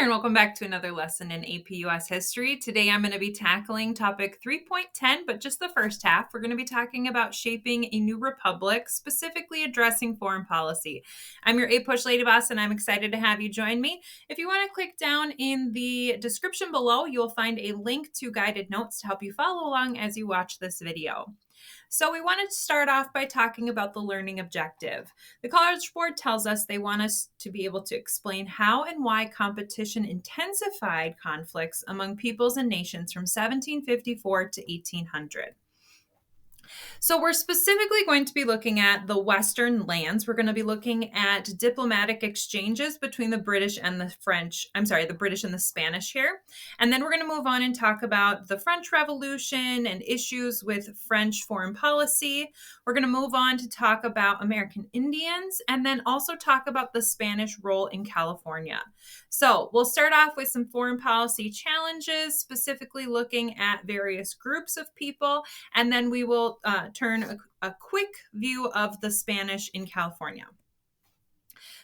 there, and welcome back to another lesson in APUS history. Today I'm going to be tackling topic 3.10, but just the first half. We're going to be talking about shaping a new republic, specifically addressing foreign policy. I'm your APUSH lady boss, and I'm excited to have you join me. If you want to click down in the description below, you'll find a link to guided notes to help you follow along as you watch this video. So we wanted to start off by talking about the learning objective. The College Board tells us they want us to be able to explain how and why competition intensified conflicts among peoples and nations from 1754 to 1800. So we're specifically going to be looking at the Western lands. We're going to be looking at diplomatic exchanges between the British and the the British and the Spanish here. And then we're going to move on and talk about the French Revolution and issues with French foreign policy. We're going to move on to talk about American Indians and then also talk about the Spanish role in California. So we'll start off with some foreign policy challenges, specifically looking at various groups of people, and then we will turn a quick view of the Spanish in California.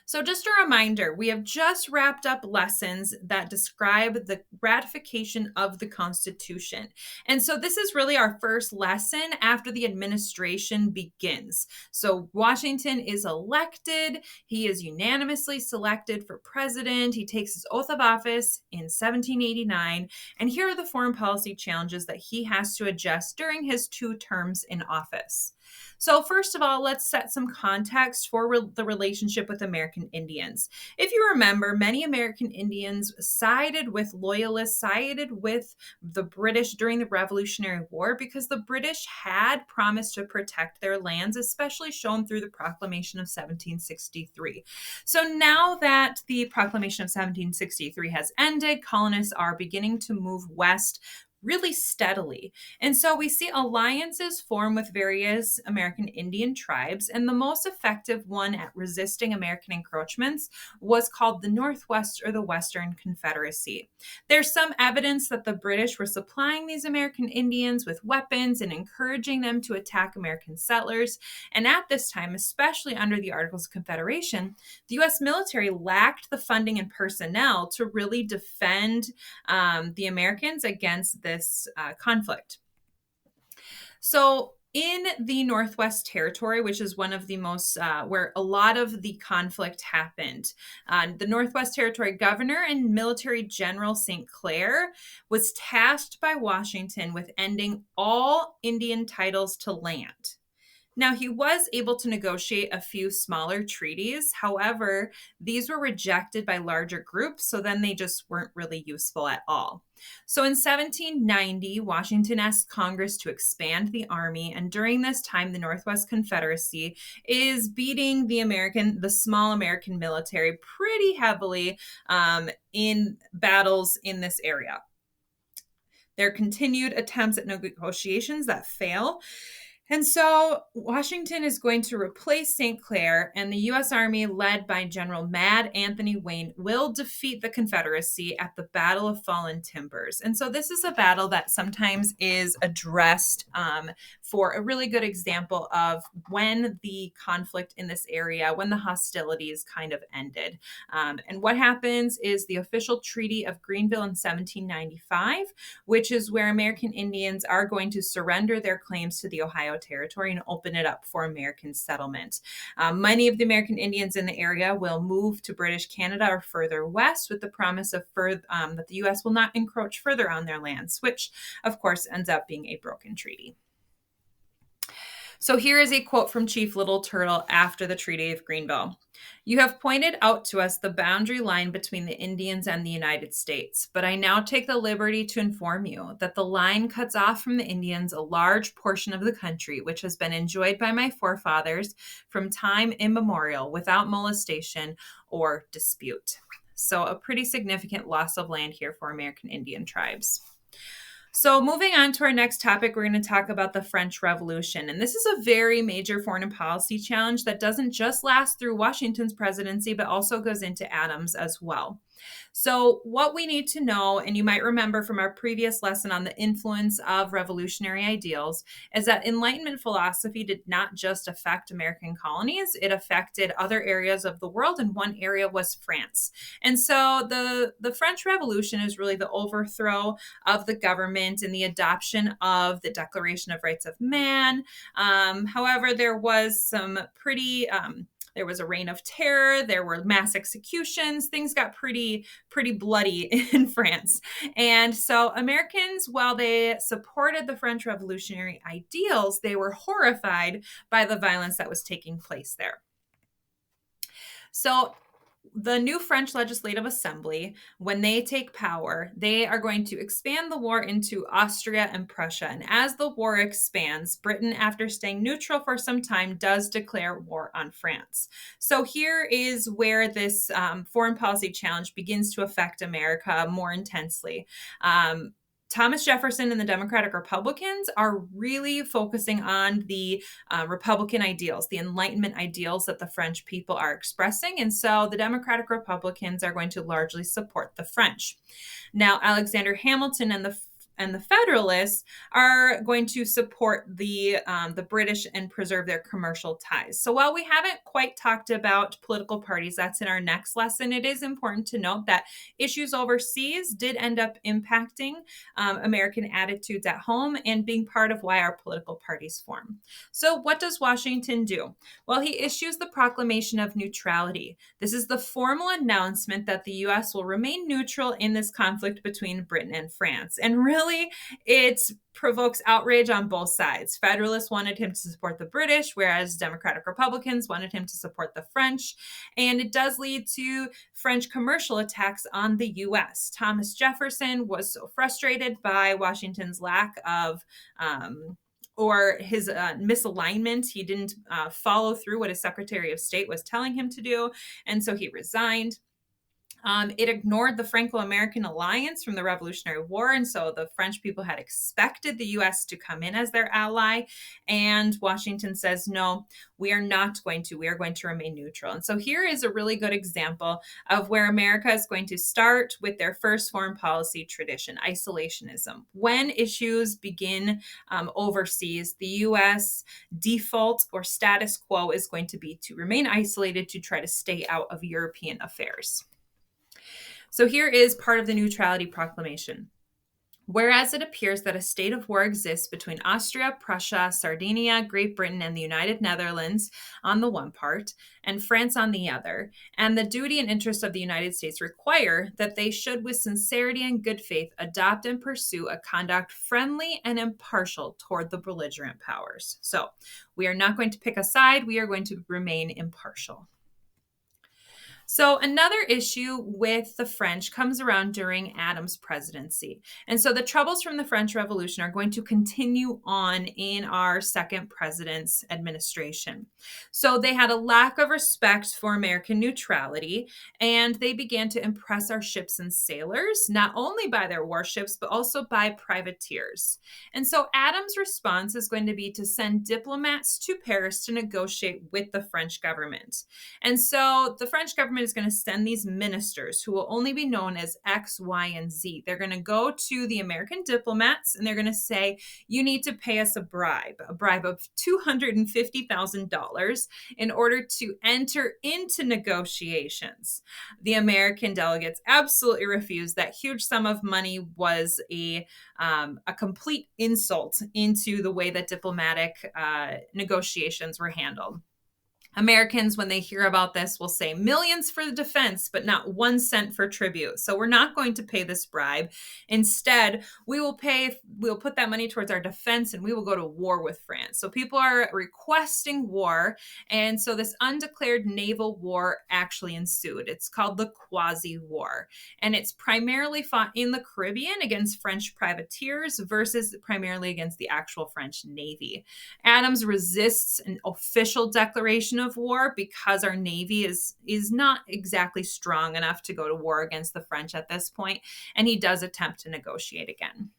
So just a reminder, we have just wrapped up lessons that describe the ratification of the Constitution. And so this is really our first lesson after the administration begins. So Washington is elected. He is unanimously selected for president. He takes his oath of office in 1789. And here are the foreign policy challenges that he has to adjust during his 2 terms in office. So first of all, let's set some context for the relationship with American Indians. If you remember, many American Indians sided with loyalists, sided with the British during the Revolutionary War because the British had promised to protect their lands, especially shown through the Proclamation of 1763. So now that the Proclamation of 1763 has ended, colonists are beginning to move west really steadily. And so we see alliances form with various American Indian tribes, and the most effective one at resisting American encroachments was called the Northwest or the Western Confederacy. There's some evidence that the British were supplying these American Indians with weapons and encouraging them to attack American settlers. And at this time, especially under the Articles of Confederation, the U.S. military lacked the funding and personnel to really defend the Americans against this conflict. So in the Northwest Territory, which is one of the most, where a lot of the conflict happened, the Northwest Territory governor and military general St. Clair was tasked by Washington with ending all Indian titles to land. Now, he was able to negotiate a few smaller treaties. However, these were rejected by larger groups, so then they just weren't really useful at all. So in 1790, Washington asked Congress to expand the army, and during this time, the Northwest Confederacy is beating the small American military pretty heavily in battles in this area. There are continued attempts at negotiations that fail. And so Washington is going to replace St. Clair, and the U.S. Army, led by General Mad Anthony Wayne, will defeat the Confederacy at the Battle of Fallen Timbers. And so this is a battle that sometimes is addressed for a really good example of when the conflict in this area, when the hostilities kind of ended. And what happens is the official Treaty of Greenville in 1795, which is where American Indians are going to surrender their claims to the Ohio Territory and open it up for American settlement. Many of the American Indians in the area will move to British Canada or further west with the promise of that the U.S. will not encroach further on their lands, which of course ends up being a broken treaty. So here is a quote from Chief Little Turtle after the Treaty of Greenville. "You have pointed out to us the boundary line between the Indians and the United States, but I now take the liberty to inform you that the line cuts off from the Indians a large portion of the country which has been enjoyed by my forefathers from time immemorial without molestation or dispute." So a pretty significant loss of land here for American Indian tribes. So moving on to our next topic, we're going to talk about the French Revolution. And this is a very major foreign policy challenge that doesn't just last through Washington's presidency, but also goes into Adams as well. So, what we need to know, and you might remember from our previous lesson on the influence of revolutionary ideals, is that Enlightenment philosophy did not just affect American colonies, it affected other areas of the world, and one area was France. And so, the French Revolution is really the overthrow of the government and the adoption of the Declaration of Rights of Man. However, there was a reign of terror. There were mass executions. Things got pretty bloody in France. And so Americans, while they supported the French revolutionary ideals, they were horrified by the violence that was taking place there. So the new French Legislative Assembly, when they take power, they are going to expand the war into Austria and Prussia. And as the war expands, Britain, after staying neutral for some time, does declare war on France. So here is where this foreign policy challenge begins to affect America more intensely. Thomas Jefferson and the Democratic Republicans are really focusing on the Republican ideals, the Enlightenment ideals that the French people are expressing. And so the Democratic Republicans are going to largely support the French. Now, Alexander Hamilton and the Federalists are going to support the British and preserve their commercial ties. So while we haven't quite talked about political parties, that's in our next lesson, it is important to note that issues overseas did end up impacting American attitudes at home and being part of why our political parties form. So what does Washington do? Well, he issues the Proclamation of Neutrality. This is the formal announcement that the U.S. will remain neutral in this conflict between Britain and France. And really, it provokes outrage on both sides. Federalists wanted him to support the British, whereas Democratic Republicans wanted him to support the French. And it does lead to French commercial attacks on the U.S. Thomas Jefferson was so frustrated by Washington's lack of or his misalignment. He didn't follow through what his Secretary of State was telling him to do, and so he resigned. It ignored the franco-american alliance from the Revolutionary War, and so the French people had expected the U.S. to come in as their ally, and Washington says, no, we are not going to. We are going to remain neutral. And so here is a really good example of where America is going to start with their first foreign policy tradition, isolationism. When issues begin overseas, the U.S. default or status quo is going to be to remain isolated, to try to stay out of European affairs. So here is part of the Neutrality Proclamation. Whereas it appears that a state of war exists between Austria, Prussia, Sardinia, Great Britain, and the United Netherlands on the one part, and France on the other, and the duty and interest of the United States require that they should, with sincerity and good faith, adopt and pursue a conduct friendly and impartial toward the belligerent powers. So we are not going to pick a side. We are going to remain impartial. So another issue with the French comes around during Adams' presidency. And so the troubles from the French Revolution are going to continue on in our second president's administration. So they had a lack of respect for American neutrality, and they began to impress our ships and sailors, not only by their warships, but also by privateers. And so Adams' response is going to be to send diplomats to Paris to negotiate with the French government. And so the French government is going to send these ministers who will only be known as X, Y, and Z. They're going to go to the American diplomats and they're going to say, you need to pay us a bribe of $250,000 in order to enter into negotiations. The American delegates absolutely refused. That huge sum of money was a complete insult into the way that diplomatic negotiations were handled. Americans, when they hear about this, will say millions for the defense, but not 1 cent for tribute. So we're not going to pay this bribe. Instead, we'll put that money towards our defense and we will go to war with France. So people are requesting war. And so this undeclared naval war actually ensued. It's called the Quasi-War. And it's primarily fought in the Caribbean against French privateers versus primarily against the actual French Navy. Adams resists an official declaration of war because our Navy is not exactly strong enough to go to war against the French at this point, and he does attempt to negotiate again.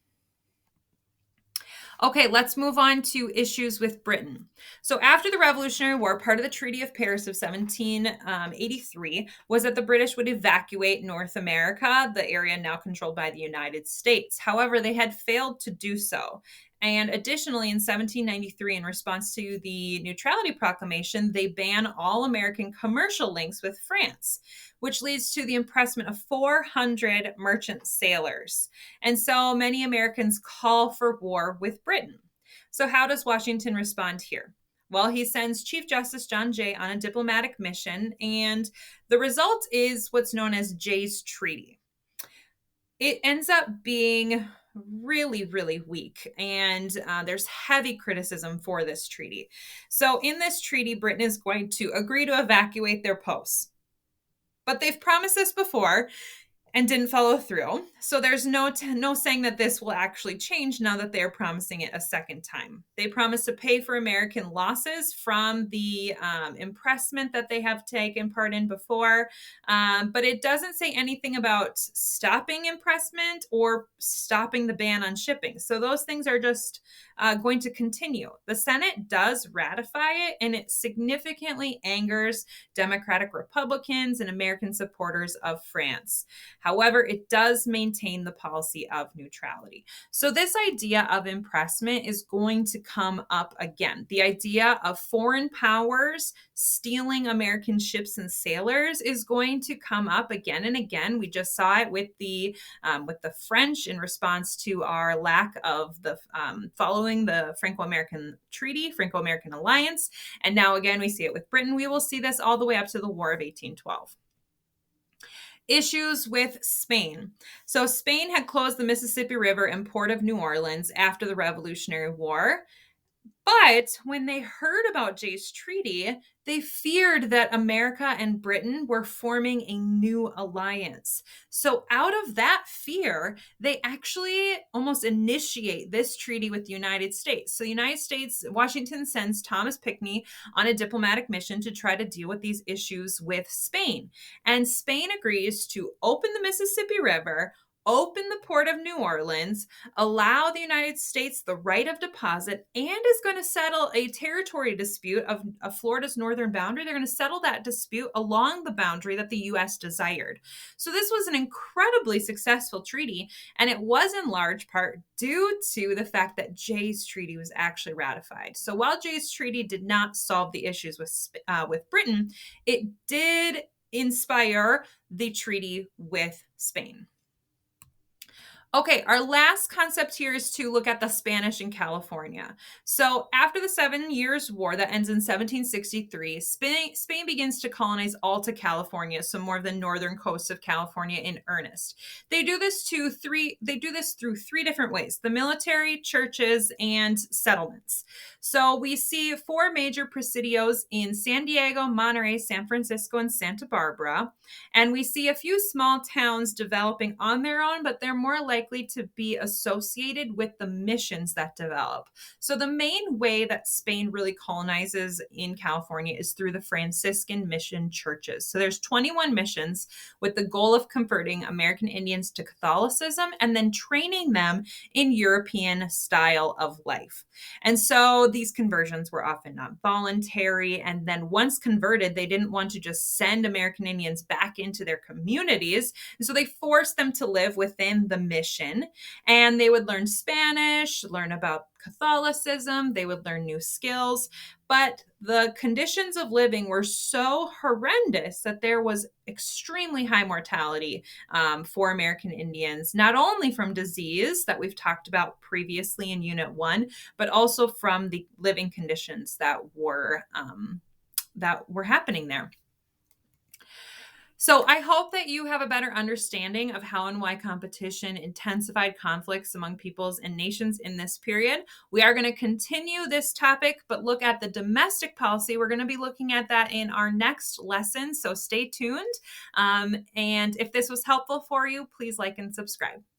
Okay, let's move on to issues with Britain. So, after the Revolutionary War, part of the Treaty of Paris of 1783 was that the British would evacuate North America, the area now controlled by the United States. However, they had failed to do so. And additionally, in 1793, in response to the Neutrality Proclamation, they ban all American commercial links with France, which leads to the impressment of 400 merchant sailors. And so many Americans call for war with Britain. So, how does Washington respond here? Well, he sends Chief Justice John Jay on a diplomatic mission, and the result is what's known as Jay's Treaty. It ends up being really, really weak, and there's heavy criticism for this treaty. So, in this treaty, Britain is going to agree to evacuate their posts. But they've promised this before and didn't follow through. So there's no saying that this will actually change now that they're promising it a second time. They promise to pay for American losses from the impressment that they have taken part in before, but it doesn't say anything about stopping impressment or stopping the ban on shipping. So those things are just going to continue. The Senate does ratify it, and it significantly angers Democratic Republicans and American supporters of France. However, it does maintain the policy of neutrality. So this idea of impressment is going to come up again. The idea of foreign powers stealing American ships and sailors is going to come up again and again. We just saw it with the French in response to our lack of the following the franco-american treaty, franco-american alliance. And now again, we see it with Britain. We will see this all the way up to the War of 1812. Issues with Spain. So Spain had closed the Mississippi River and Port of New Orleans after the Revolutionary War. But when they heard about Jay's Treaty, they feared that America and Britain were forming a new alliance. So out of that fear, they actually almost initiate this treaty with the United States. So the United States, Washington sends Thomas Pinckney on a diplomatic mission to try to deal with these issues with Spain. And Spain agrees to open the Mississippi River, open the Port of New Orleans, allow the United States the right of deposit, and is going to settle a territory dispute of Florida's northern boundary. They're going to settle that dispute along the boundary that the U.S. desired. So this was an incredibly successful treaty, and it was in large part due to the fact that Jay's Treaty was actually ratified. So while Jay's Treaty did not solve the issues with Britain, it did inspire the treaty with Spain. Okay, our last concept here is to look at the Spanish in California. So after the 7 Years' War that ends in 1763, Spain begins to colonize Alta California, so more of the northern coast of California in earnest. They do this through three different ways: the military, churches, and settlements. So we see 4 major presidios in San Diego, Monterey, San Francisco, and Santa Barbara. And we see a few small towns developing on their own, but they're more likely to be associated with the missions that develop. So the main way that Spain really colonizes in California is through the Franciscan mission churches. So there's 21 missions with the goal of converting American Indians to Catholicism and then training them in European style of life. And so these conversions were often not voluntary. And then once converted, they didn't want to just send American Indians back into their communities. And so they forced them to live within the mission, and they would learn Spanish, learn about Catholicism, they would learn new skills. But the conditions of living were so horrendous that there was extremely high mortality for American Indians, not only from disease that we've talked about previously in Unit 1, but also from the living conditions that were happening there. So I hope that you have a better understanding of how and why competition intensified conflicts among peoples and nations in this period. We are going to continue this topic, but look at the domestic policy. We're going to be looking at that in our next lesson, so stay tuned. And if this was helpful for you, please like and subscribe.